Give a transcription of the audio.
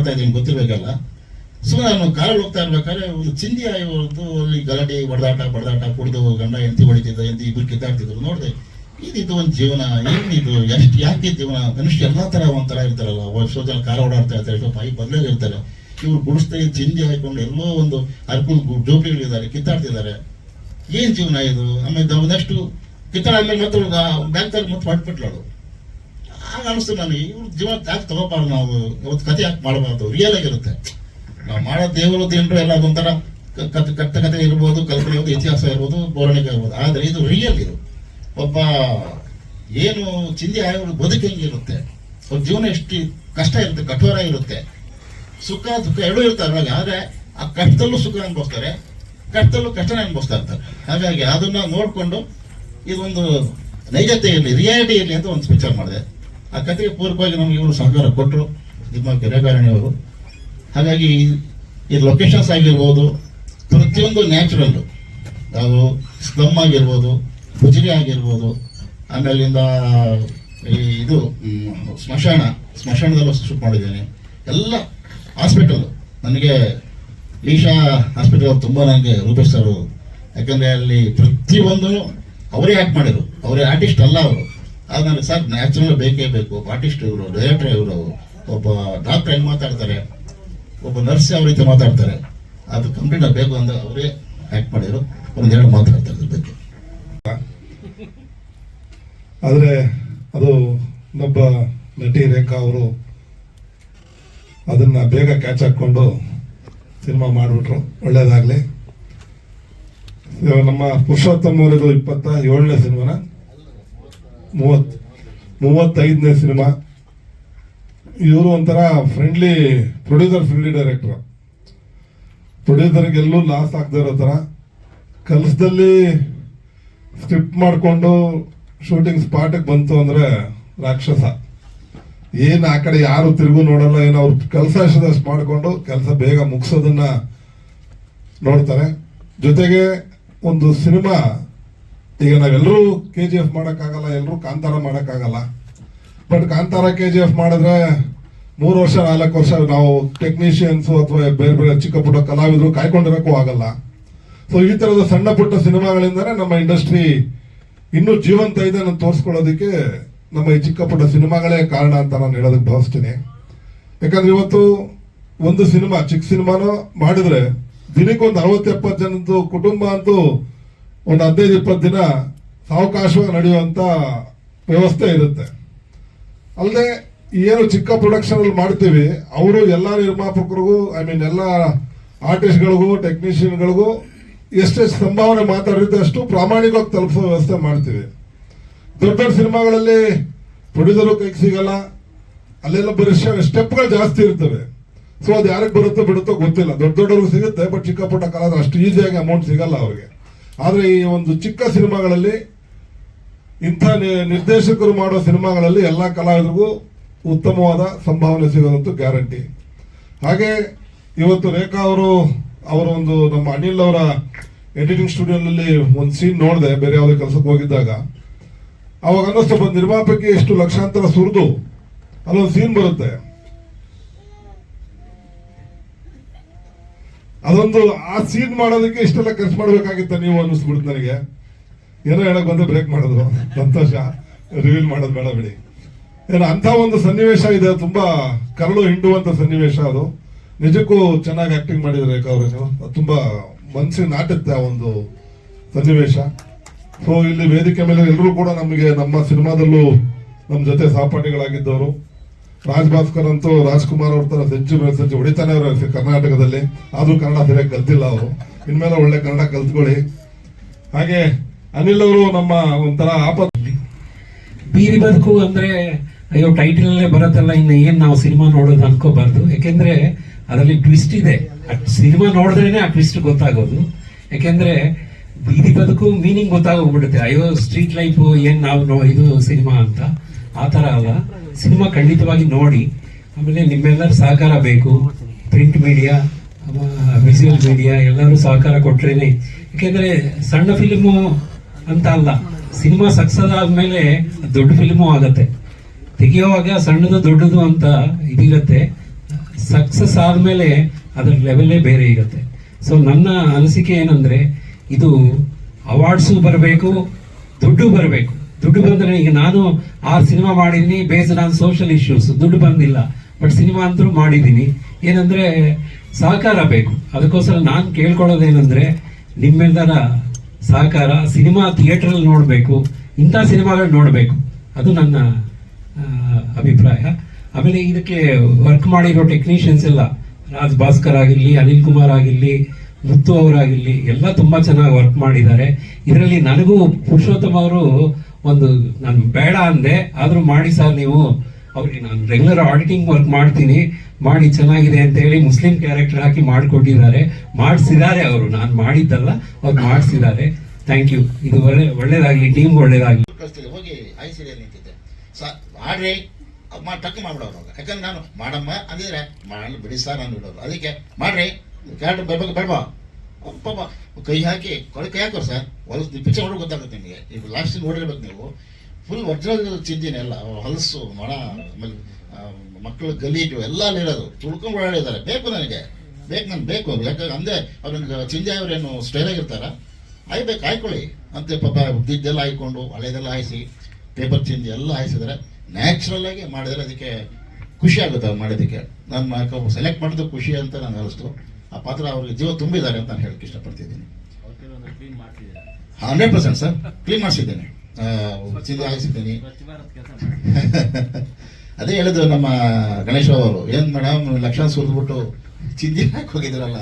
ಮಾಡ್ತಾ ಇದ್ದೀನಿ ಗೊತ್ತಿರಬೇಕಲ್ಲ. ಸುಮ್ಮನೆ ನಾನು ಕಾರಲ್ಲಿ ಹೋಗ್ತಾ ಇರ್ಬೇಕಾದ್ರೆ ಒಂದು ಚಿಂದಿ ಆಯೋದು ಅಲ್ಲಿ ಗಲಾಟೆ ಬಡದಾಟ ಕುಡಿದು ಗಂಡ ಹೆಂಡತಿ ಹೊಡಿತಿದ್ದ ಇಬ್ಬರು ಕಿತ್ತಾಡ್ತಿದ್ರು. ನೋಡಿದೆ ಇದು ಒಂದು ಜೀವನ, ಏನಿದು, ಎಷ್ಟು ಯಾಕೆ ಜೀವನ? ಮನುಷ್ಯ ಎಲ್ಲ ಥರ ಒಂಥರ ಇರ್ತಾರಲ್ಲ, ಎಷ್ಟೋ ಜನ ಕಾರ ಓಡಾಡ್ತಾ ಇರ್ತಾರೆ, ಎಷ್ಟೋ ಬಾಯಿ ಬದಲಾಗಿರ್ತಾರೆ. ಇವ್ರು ಗುಡಿಸ್ತಾ ಚಿಂದಿ ಹಾಕೊಂಡು ಎಲ್ಲೋ ಒಂದು ಅರ್ಕುಲ್ ಜೋಪಿಗಳಿದ್ದಾರೆ, ಕಿತ್ತಾಡ್ತಿದ್ದಾರೆ. ಏನು ಜೀವನ ಇದು? ಆಮೇಲೆ ನೆಕ್ಸ್ಟ್ ಕಿತ್ತಾಡಾದ್ಮೇಲೆ ಮತ್ತೆ ಬ್ಯಾಂಕ್ದಲ್ಲಿ ಮತ್ತೆ ಹೊಟ್ಬಿಟ್ಲಾಡು. ಆಗ ಅನಿಸ್ತು ನನಗೆ, ಇವ್ರ ಜೀವನ ಯಾಕೆ ತಗೋಬಾರ್ದು, ನಾವು ಇವತ್ತು ಕತೆ ಯಾಕೆ ಮಾಡಬಾರ್ದು? ರಿಯಲ್ ಆಗಿರುತ್ತೆ. ನಾವು ಮಾಡೋ ದೇವರು ದೇವರು ಎಲ್ಲ ಅದೊಂಥರ ಕತೆ ಇರ್ಬೋದು, ಕಲ್ಪನೆ ಇರ್ಬೋದು, ಇತಿಹಾಸ ಇರ್ಬೋದು, ಪೌರಾಣಿಕ ಇರ್ಬೋದು. ಆದರೆ ಇದು ರಿಯಲ್. ಇದು ಒಬ್ಬ ಏನು ಚಿಂದಿ ಆಯೋರು ಬದುಕು ಹೆಂಗಿರುತ್ತೆ, ಅವ್ರ ಜೀವನ ಎಷ್ಟು ಕಷ್ಟ ಇರುತ್ತೆ, ಕಠೋರ ಇರುತ್ತೆ, ಸುಖ ದುಃಖ ಎರಡೂ ಇರ್ತಾರೆ ಅವಾಗ. ಆದರೆ ಆ ಕಷ್ಟದಲ್ಲೂ ಸುಖ ಅನುಭವಿಸ್ತಾರೆ, ಕಷ್ಟದಲ್ಲೂ ಕಷ್ಟನೇ ಅನುಭವಿಸ್ತಾ ಇರ್ತಾರೆ. ಹಾಗಾಗಿ ಅದನ್ನ ನೋಡಿಕೊಂಡು ಇದೊಂದು ನೈಜತೆ ಇರಲಿ, ರಿಯಾಲಿಟಿ ಇರಲಿ ಅಂತ ಒಂದು ವಿಚಾರ ಮಾಡಿದೆ. ಆ ಕಥೆಗೆ ಪೂರ್ವಕವಾಗಿ ನಮ್ಗೆ ಇವರು ಸಹಕಾರ ಕೊಟ್ಟರು, ನಿಮ್ಮ ಕೆರೆಗಾರಣಿಯವರು. ಹಾಗಾಗಿ ಈ ಲೊಕೇಶನ್ಸ್ ಆಗಿರ್ಬೋದು, ಪ್ರತಿಯೊಂದು ನ್ಯಾಚುರಲ್ಲು, ನಾವು ಸ್ಲಮ್ ಆಗಿರ್ಬೋದು, ಹುಜರಿ ಆಗಿರ್ಬೋದು, ಆಮೇಲಿಂದ ಇದು ಸ್ಮಶಾನದಲ್ಲೂ ಶೂಟ್ ಮಾಡಿದ್ದೇನೆ. ಎಲ್ಲ ಹಾಸ್ಪಿಟಲ್ಲು ನನಗೆ ಈಶಾ ಹಾಸ್ಪಿಟಲ್ ತುಂಬ ನನಗೆ ರೂಪಿಸ್ತಾರೆ. ಯಾಕಂದರೆ ಅಲ್ಲಿ ಪ್ರತಿಯೊಂದು ಅವರೇ ಆ್ಯಕ್ಟ್ ಮಾಡಿದ್ರು, ಅವರೇ ಆರ್ಟಿಸ್ಟ್ ಅಲ್ಲ ಅವರು. ಆಗ ನನಗೆ ಸರ್ ನ್ಯಾಚುರಲ್ ಬೇಕೇ ಬೇಕು. ಆರ್ಟಿಸ್ಟ್ ಇವರು, ಡೈರೆಕ್ಟರ್ ಇವರು, ಒಬ್ಬ ಡಾಕ್ಟರ್ ಹೆಂಗೆ ಮಾತಾಡ್ತಾರೆ, ಒಬ್ಬ ನರ್ಸ್ ಯಾವ ರೀತಿ ಮಾತಾಡ್ತಾರೆ, ಅದು ಕಂಪ್ಲೀಟ್ ಬೇಕು ಅಂತ ಅವರೇ ಆ್ಯಕ್ಟ್ ಮಾಡಿದ್ರು. ಒಂದೆರಡು ಮಾತಾಡ್ತಾರೆ ಅದ್ರ ಬಗ್ಗೆ. ಆದರೆ ಅದು ಇನ್ನೊಬ್ಬ ನಟಿ ರೇಖಾ ಅವರು ಅದನ್ನು ಬೇಗ ಕ್ಯಾಚ್ ಹಾಕ್ಕೊಂಡು ಸಿನಿಮಾ ಮಾಡಿಬಿಟ್ರು. ಒಳ್ಳೇದಾಗಲಿ. ನಮ್ಮ ಪುರುಷೋತ್ತಮ್ ಅವರಿದು 27ನೇ ಸಿನಿಮಾನ, 35ನೇ ಸಿನಿಮಾ. ಇವರು ಒಂಥರ ಫ್ರೆಂಡ್ಲಿ ಫ್ರೆಂಡ್ಲಿ ಡೈರೆಕ್ಟರ್. ಪ್ರೊಡ್ಯೂಸರ್ಗೆಲ್ಲೂ ಲಾಸ್ ಆಗದೆ ಇರೋ ಥರ ಕೆಲಸದಲ್ಲಿ ಸ್ಕ್ರಿಪ್ಟ್ ಮಾಡಿಕೊಂಡು ಶೂಟಿಂಗ್ ಸ್ಪಾಟಿಗೆ ಬಂತು ಅಂದರೆ ರಾಕ್ಷಸ. ಏನು ಆ ಕಡೆ ಯಾರು ತಿರುಗು ನೋಡಲ್ಲ, ಏನು ಅವ್ರು ಕೆಲಸ ಎಷ್ಟದಷ್ಟು ಮಾಡಿಕೊಂಡು ಕೆಲಸ ಬೇಗ ಮುಗಿಸೋದನ್ನ ನೋಡ್ತಾರೆ. ಜೊತೆಗೆ ಒಂದು ಸಿನಿಮಾ, ಈಗ ನಾವೆಲ್ಲರೂ KGF ಮಾಡೋಕ್ಕಾಗಲ್ಲ, ಎಲ್ಲರೂ ಕಾಂತಾರ ಮಾಡೋಕ್ಕಾಗಲ್ಲ. ಬಟ್ ಕಾಂತಾರ KGF ಮಾಡಿದ್ರೆ 3 ವರ್ಷ 4 ವರ್ಷ ನಾವು ಟೆಕ್ನಿಷಿಯನ್ಸು ಅಥವಾ ಬೇರೆ ಬೇರೆ ಚಿಕ್ಕ ಪುಟ್ಟ ಕಲಾವಿದರು ಕಾಯ್ಕೊಂಡಿರೋಕ್ಕೂ ಆಗಲ್ಲ. ಸೊ ಈ ಥರದ ಸಣ್ಣ ಪುಟ್ಟ ಸಿನಿಮಾಗಳಿಂದನೇ ನಮ್ಮ ಇಂಡಸ್ಟ್ರಿ ಇನ್ನೂ ಜೀವಂತ ಇದೆ ಅನ್ನೋದು ತೋರಿಸ್ಕೊಳ್ಳೋದಕ್ಕೆ ನಮ್ಮ ಈ ಚಿಕ್ಕ ಪುಟ್ಟ ಸಿನಿಮಾಗಳೇ ಕಾರಣ ಅಂತ ನಾನು ಹೇಳೋದಕ್ಕೆ ಭಾವಿಸ್ತೀನಿ. ಯಾಕಂದ್ರೆ ಇವತ್ತು ಒಂದು ಸಿನಿಮಾ, ಚಿಕ್ಕ ಸಿನಿಮಾನೋ ಮಾಡಿದ್ರೆ ದಿನಕ್ಕೊಂದು 60-70 ಜನದ್ದು ಕುಟುಂಬ ಅಂತೂ ಒಂದು 15-20 ದಿನ ಸಾವಕಾಶವಾಗಿ ನಡೆಯುವಂತ ವ್ಯವಸ್ಥೆ ಇರುತ್ತೆ. ಅಲ್ಲದೆ ಏನು ಚಿಕ್ಕ ಪ್ರೊಡಕ್ಷನ್ ಅಲ್ಲಿ ಮಾಡ್ತೀವಿ, ಅವರು ಎಲ್ಲ ನಿರ್ಮಾಪಕರಿಗೂ, ಎಲ್ಲ ಆರ್ಟಿಸ್ಟ್ಗಳಿಗೂ, ಟೆಕ್ನಿಷಿಯನ್ಗಳಿಗೂ ಎಷ್ಟೆಷ್ಟು ಸಂಭಾವನೆ ಮಾತಾಡಿರುತ್ತೆ ಅಷ್ಟು ಪ್ರಾಮಾಣಿಕವಾಗಿ ತಲುಪಿಸೋ ವ್ಯವಸ್ಥೆ ಮಾಡ್ತೀವಿ. ದೊಡ್ಡ ದೊಡ್ಡ ಸಿನಿಮಾಗಳಲ್ಲಿ ಪ್ರೊಡ್ಯೂಸರು ಕೈಗೆ ಸಿಗಲ್ಲ, ಅಲ್ಲೆಲ್ಲ ಬರೀ ಸ್ಟೆಪ್ಗಳು ಜಾಸ್ತಿ ಇರ್ತವೆ. ಸೊ ಅದು ಯಾರಿಗೆ ಬರುತ್ತೋ ಬಿಡುತ್ತೋ ಗೊತ್ತಿಲ್ಲ. ದೊಡ್ಡವ್ರಿಗೆ ಸಿಗುತ್ತೆ, ಬಟ್ ಚಿಕ್ಕ ಪುಟ್ಟ ಕಲಾವಿದರು ಅಷ್ಟು ಈಸಿಯಾಗಿ ಅಮೌಂಟ್ ಸಿಗಲ್ಲ ಅವ್ರಿಗೆ. ಆದರೆ ಈ ಒಂದು ಚಿಕ್ಕ ಸಿನಿಮಾಗಳಲ್ಲಿ, ಇಂಥ ನಿರ್ದೇಶಕರು ಮಾಡೋ ಸಿನಿಮಾಗಳಲ್ಲಿ ಎಲ್ಲ ಕಲಾವಿದರಿಗೂ ಉತ್ತಮವಾದ ಸಂಭಾವನೆ ಸಿಗೋದಂತೂ ಗ್ಯಾರಂಟಿ. ಹಾಗೆ ಇವತ್ತು ರೇಖಾ ಅವರು ಒಂದು ನಮ್ಮ ಅನಿಲ್ ಅವರ ಎಡಿಟಿಂಗ್ ಸ್ಟುಡಿಯೋನಲ್ಲಿ ಒಂದು ಸೀನ್ ನೋಡಿದೆ, ಬೇರೆ ಯಾವುದೇ ಕೆಲಸಕ್ಕೆ ಹೋಗಿದ್ದಾಗ. ಅವಾಗ ಅನ್ನಿಸ್ತು, ಬಂದು ನಿರ್ಮಾಪಕಿ ಎಷ್ಟು ಲಕ್ಷಾಂತರ ಸುರಿದು ಅಲ್ಲೊಂದು ಸೀನ್ ಬರುತ್ತೆ. ಅದೊಂದು ಆ ಸೀನ್ ಮಾಡೋದಕ್ಕೆ ಇಷ್ಟೆಲ್ಲ ಖರ್ಚು ಮಾಡ್ಬೇಕಾಗಿತ್ತ ನೀವು ಅನ್ನಿಸ್ಬಿಡ್ತು ನನಗೆ. ಏನೋ ಹೇಳಕ್ ಬಂದ್ರೆ ಬ್ರೇಕ್ ಮಾಡೋದು, ಸಂತೋಷ, ರಿವೀಲ್ ಮಾಡೋದು ಬೇಡ ಬಿಡಿ. ಏನೋ ಅಂತ ಒಂದು ಸನ್ನಿವೇಶ ಇದೆ, ತುಂಬಾ ಕರಳು ಹಿಂಡುವಂತ ಸನ್ನಿವೇಶ. ಅದು ನಿಜಕ್ಕೂ ಚೆನ್ನಾಗಿ ಆಕ್ಟಿಂಗ್ ಮಾಡಿದ್ರೆ ರೇಖಾ ಅವರು. ತುಂಬಾ ಮನಸ್ಸಿಗೆ ನಾಟುತ್ತೆ ಆ ಒಂದು ಸನ್ನಿವೇಶ. ಸೊ ಇಲ್ಲಿ ವೇದಿಕೆ ಮೇಲೆ ಎಲ್ಲರೂ ಕೂಡ ನಮಗೆ ನಮ್ಮ ಸಿನಿಮಾದಲ್ಲೂ ನಮ್ಮ ಜೊತೆ ಸಹಪಾಠಿಗಳಾಗಿದ್ದವರು. ರಾಜ್ ಭಾಸ್ಕರ್ ಅಂತೂ ರಾಜ್ಕುಮಾರ್ ಅವ್ರ ತರ ಸೆಂಚುರಿ ಹೊಡಿತಾನೆ ಅವರು ಕರ್ನಾಟಕದಲ್ಲಿ. ಆದ್ರೂ ಕನ್ನಡ ಸರಿಯಾಗಿ ಕಲ್ತಿಲ್ಲ ಅವರು. ಇನ್ಮೇಲೆ ಒಳ್ಳೆ ಕನ್ನಡ ಕಲ್ತ್ಕೊಳ್ಳಿ. ಹಾಗೆ ಅನಿಲ್ ಅವರು ನಮ್ಮ ಒಂಥರ ಬೀದಿ ಬದುಕು ಅಂದ್ರೆ ಅಯ್ಯೋ ಟೈಟಲ್ ಅಲ್ಲೇ ಬರತ್ತಲ್ಲ, ಇನ್ನು ಏನ್ ನಾವು ಸಿನಿಮಾ ನೋಡೋದು ಅನ್ಕೋಬಾರ್ದು. ಯಾಕೆಂದ್ರೆ ಅದರಲ್ಲಿ ಟ್ವಿಸ್ಟ್ ಇದೆ. ಸಿನಿಮಾ ನೋಡಿದ್ರೇನೆ ಆ ಟ್ವಿಸ್ಟ್ ಗೊತ್ತಾಗೋದು. ಯಾಕೆಂದ್ರೆ ಬೀದಿ ಬದುಕು ಮೀನಿಂಗ್ ಗೊತ್ತಾಗೋಗ್ಬಿಡುತ್ತೆ. ಅಯ್ಯೋ ಸ್ಟ್ರೀಟ್ ಲೈಫ್ ಏನ್ ನಾವು ಇದು ಸಿನಿಮಾ ಅಂತ. ಆ ತರ ಅಲ್ಲ, ಸಿನಿಮಾ ಖಂಡಿತವಾಗಿ ನೋಡಿ. ಆಮೇಲೆ ನಿಮ್ಮೆಲ್ಲರ ಸಹಕಾರ ಬೇಕು. ಪ್ರಿಂಟ್ ಮೀಡಿಯಾ, ವಿಜುವಲ್ ಮೀಡಿಯಾ ಎಲ್ಲರೂ ಸಹಕಾರ ಕೊಟ್ರೇನೆ. ಯಾಕೆಂದ್ರೆ ಸಣ್ಣ ಫಿಲ್ಮು ಅಂತ ಅಲ್ಲ, ಸಿನಿಮಾ ಸಕ್ಸಸ್ ಆದ್ಮೇಲೆ ದೊಡ್ಡ ಫಿಲ್ಮು ಆಗತ್ತೆ. ತೆಗೆಯುವಾಗ ಸಣ್ಣದು ದೊಡ್ಡದು ಅಂತ ಇದಿರತ್ತೆ. ಸಕ್ಸಸ್ ಆದಮೇಲೆ ಅದರ ಲೆವೆಲ್ಲೇ ಬೇರೆ ಇರುತ್ತೆ. ಸೊ ನನ್ನ ಅನಿಸಿಕೆ ಏನಂದರೆ, ಇದು ಅವಾರ್ಡ್ಸು ಬರಬೇಕು, ದುಡ್ಡು ಬರಬೇಕು. ದುಡ್ಡು ಬಂದರೆ, ಈಗ ನಾನು 6 ಸಿನಿಮಾ ಮಾಡಿದ್ದೀನಿ ಬೇಸ್ಡ್ ಆನ್ ಸೋಷಲ್ ಇಶ್ಯೂಸ್, ದುಡ್ಡು ಬಂದಿಲ್ಲ, ಬಟ್ ಸಿನಿಮಾ ಅಂತೂ ಮಾಡಿದ್ದೀನಿ. ಏನಂದರೆ ಸಹಕಾರ ಬೇಕು. ಅದಕ್ಕೋಸ್ಕರ ನಾನು ಕೇಳ್ಕೊಳ್ಳೋದೇನೆಂದರೆ, ನಿಮ್ಮೆಲ್ಲರ ಸಹಕಾರ. ಸಿನಿಮಾ ಥಿಯೇಟ್ರಲ್ಲಿ ನೋಡಬೇಕು, ಇಂಥ ಸಿನಿಮಾಗಳು ನೋಡಬೇಕು, ಅದು ನನ್ನ ಅಭಿಪ್ರಾಯ. ಆಮೇಲೆ ಇದಕ್ಕೆ ವರ್ಕ್ ಮಾಡಿರೋ ಟೆಕ್ನಿಷಿಯನ್ಸ್ ಎಲ್ಲ, ರಾಜ್ ಭಾಸ್ಕರ್ ಆಗಿರಲಿ, ಅನಿಲ್ ಕುಮಾರ್ ಆಗಿರಲಿ, ಮುತ್ತು ಅವರಾಗಿರಲಿ, ಎಲ್ಲ ತುಂಬ ಚೆನ್ನಾಗಿ ವರ್ಕ್ ಮಾಡಿದ್ದಾರೆ. ಇದರಲ್ಲಿ ನನಗೂ ಪುರುಷೋತ್ತಮ್ ಅವರು ಒಂದು, ನಾನು ಬೇಡ ಅಂದೆ, ಆದರೂ ಮಾಡಿ ಸರ್ ನೀವು, ಅವ್ರಿಗೆ ನಾನು ರೆಗ್ಯುಲರ್ ಆಡಿಟಿಂಗ್ ವರ್ಕ್ ಮಾಡ್ತೀನಿ, ಮಾಡಿ ಚೆನ್ನಾಗಿದೆ ಅಂತ ಹೇಳಿ ಮುಸ್ಲಿಂ ಕ್ಯಾರೆಕ್ಟರ್ ಹಾಕಿ ಮಾಡಿಕೊಟ್ಟಿದ್ದಾರೆ, ಮಾಡಿಸಿದ್ದಾರೆ ಅವರು. ನಾನು ಮಾಡಿದ್ದಲ್ಲ, ಅವ್ರು ಮಾಡಿಸಿದ್ದಾರೆ. Thank you. ಇದು ಒಳ್ಳೇದಾಗಲಿ, ಟೀಮ್ ಒಳ್ಳೇದಾಗಲಿ. ಕಳಿಸ್ತಿದ್ದೆ, ಹೋಗಿ ಐ ಸೀರಿಯಲ್ ನಿಂತಿದ್ದೆ, ಆಡ್ರಿ ಟಕ್ ಮಾಡ್ಬಿಡೋರು. ಯಾಕಂದ್ರೆ ನಾನು ಮಾಡಮ್ಮ ಅಂದಿದ್ರೆ ಮಾಡಲು ಬಿಡಿ ಸರ್ ಅಂದ್ಬಿಡೋರು. ಅದಕ್ಕೆ ಮಾಡ್ರಿ ಕ್ಯಾರೆಕ್ಟರ್ ಬರ್ಬೇಕು ಬೇಡವಾ, ಪಾಪ ಕೈ ಹಾಕಿ ಕೈ ಹಾಕೋರು ಸರ್. ಹೊಲಸು ಪಿಕ್ಚರ್ ನೋಡೋಕೆ ಗೊತ್ತಾಗುತ್ತೆ ನಿಮಗೆ. ಈಗ ಲಾಸ್ಟ್ ಸೀನ್ ನೋಡಿರ್ಬೇಕು ನೀವು. ಫುಲ್ ಒರಿಜಿನಲ್ ಚಿಂದಿನಿ ಎಲ್ಲ, ಹೊಲಸು ಮಣ, ಆಮೇಲೆ ಮಕ್ಕಳು ಗಲೀಜು ಎಲ್ಲ ಅಲ್ಲಿರೋದು, ತುಳ್ಕೊಂಡು ಓಡಾಡಿದ್ದಾರೆ. ಬೇಕು ನನಗೆ, ಬೇಕು ಯಾಕಂದ್ರೆ ಅಂದೆ ಅವ್ರು ನನಗೆ ಚಿಂದಿ ಅವರೇನು ಸ್ಟೈಲ್ ಆಗಿರ್ತಾರ, ಆಯ್ಬೇಕು ಆಯ್ಕೊಳ್ಳಿ ಅಂತ ಪಾಪ ದಿದ್ದೆಲ್ಲ ಹಾಯ್ಕೊಂಡು ಹಳೆದೆಲ್ಲ ಹಾಯಿಸಿ ಪೇಪರ್ ಚಿಂದಿ ಎಲ್ಲ ಹಾಯಿಸಿದ್ರೆ ನ್ಯಾಚುರಲ್ ಆಗಿ ಮಾಡಿದರೆ ಅದಕ್ಕೆ ಖುಷಿ ಆಗುತ್ತೆ ಅವ್ರು ಮಾಡಿದ್ದಕ್ಕೆ. ನಾನು ಸೆಲೆಕ್ಟ್ ಮಾಡಿದ್ದು ಖುಷಿ ಅಂತ ನನಗೆ ಅನಿಸ್ತು. ಆ ಪಾತ್ರ ಅವ್ರಿಗೆ ಜೀವ ತುಂಬಿದ್ದಾರೆ ಅಂತ ನಾನು ಹೇಳಕ್ಕೆ ಇಷ್ಟಪಡ್ತಿದ್ದೀನಿ. 100% ಸರ್, ಕ್ಲೀನ್ ಮಾಡಿಸಿದ್ದೇನೆ, ಚಿಂದಿ ಹಾಯಿಸಿದ್ದೀನಿ. ಅದೇ ಹೇಳಿದ್ರು ನಮ್ಮ ಗಣೇಶ್ ಅವರು, ಏನು ಮೇಡಮ್ ಲಕ್ಷಣ ಸುರಿದ್ಬಿಟ್ಟು ಚಿಂದಿ ಹಾಕಿ ಹೋಗಿದ್ರಲ್ಲ.